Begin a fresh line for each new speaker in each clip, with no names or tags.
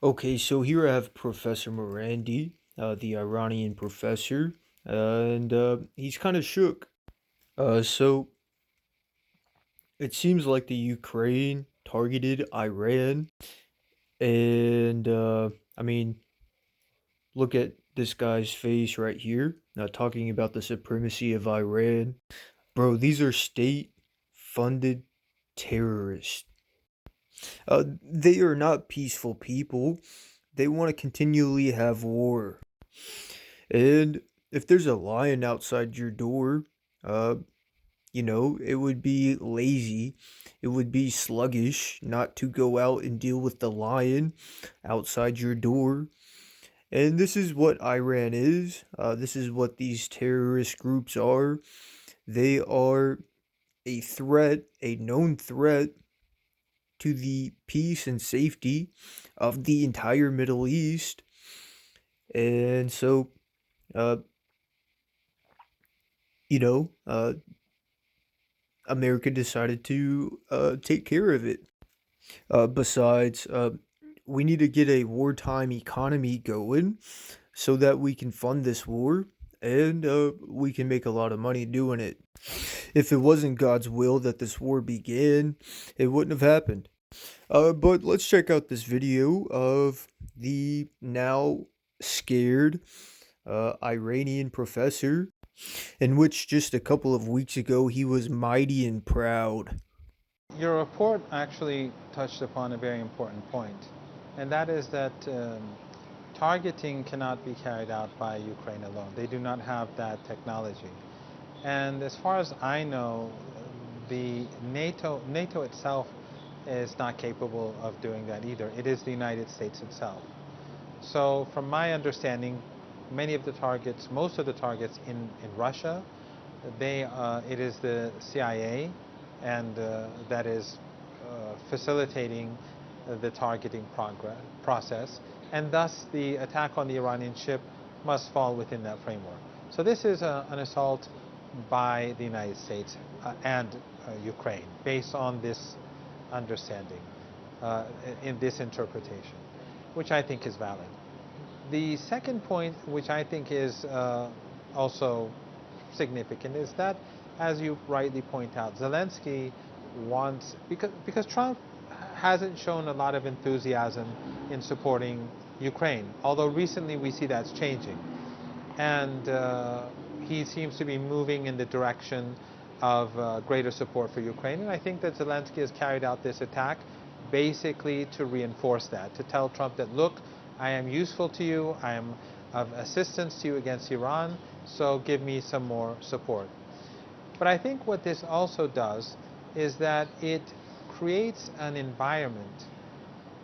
Okay, so here I have Professor Marandie, the Iranian professor, and he's kind of shook. So it seems like the Ukraine targeted Iran, and I mean, look at this guy's face right here, talking about the supremacy of Iran. Bro, these are state-funded terrorists. They are not peaceful people. They want to continually have war. And if there's a lion outside your door, uh, it would be lazy, it would be sluggish not to go out and deal with the lion outside your door. And this is what Iran is. This is what these terrorist groups are. They are a threat, a known threat to the peace and safety of the entire Middle East. And so, uh, you know, uh, America decided to take care of it. Besides, we need to get a wartime economy going so that we can fund this war and we can make a lot of money doing it. If it wasn't God's will that this war began, it wouldn't have happened. But let's check out this video of the now scared Iranian professor, in which just a couple of weeks ago he was mighty and proud.
Your report actually touched upon a very important point, and that is that targeting cannot be carried out by Ukraine alone. They do not have that technology. And as far as I know, the NATO itself is not capable of doing that either. It is the United States itself. So from my understanding, many of the targets, most of the targets in Russia, it is the CIA and that is facilitating the targeting process, and thus the attack on the Iranian ship must fall within that framework. So this is an assault by the United States and Ukraine based on this understanding, in this interpretation, which I think is valid. The second point, which I think is also significant, is that, as you rightly point out, Zelensky wants, because Trump hasn't shown a lot of enthusiasm in supporting Ukraine, although recently we see that's changing. And he seems to be moving in the direction of greater support for Ukraine. And I think that Zelensky has carried out this attack basically to reinforce that, to tell Trump that, look, I am useful to you, I am of assistance to you against Iran, so give me some more support. But I think what this also does is that it creates an environment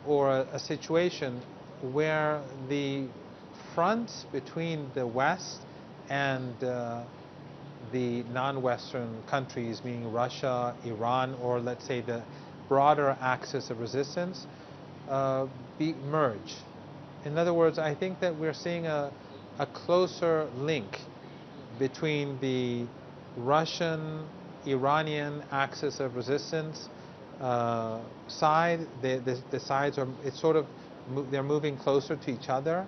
or a situation where the fronts between the West and the non-Western countries, meaning Russia, Iran, or let's say the broader axis of resistance, merge. In other words, I think that we're seeing a closer link between the Russian Iranian axis of resistance side. The sides are, it's sort of, they're moving closer to each other,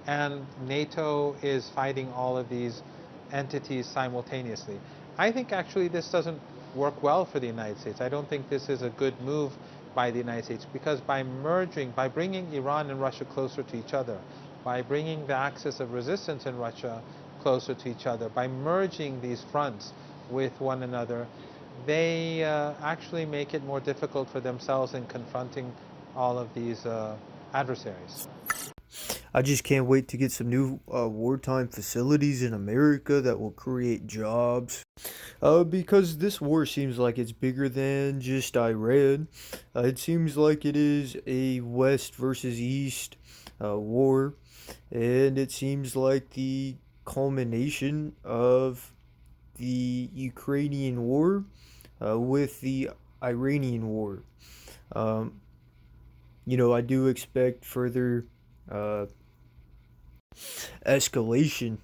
and NATO is fighting all of these entities simultaneously. I think actually this doesn't work well for the United States. I don't think this is a good move by the United States, because by merging, by bringing Iran and Russia closer to each other, by bringing the axis of resistance in Russia closer to each other, by merging these fronts with one another, they actually make it more difficult for themselves in confronting all of these adversaries.
I just can't wait to get some new wartime facilities in America that will create jobs. Because this war seems like it's bigger than just Iran. It seems like it is a West versus East war, and it seems like the culmination of the Ukrainian war with the Iranian war. Um, I do expect further uh, escalation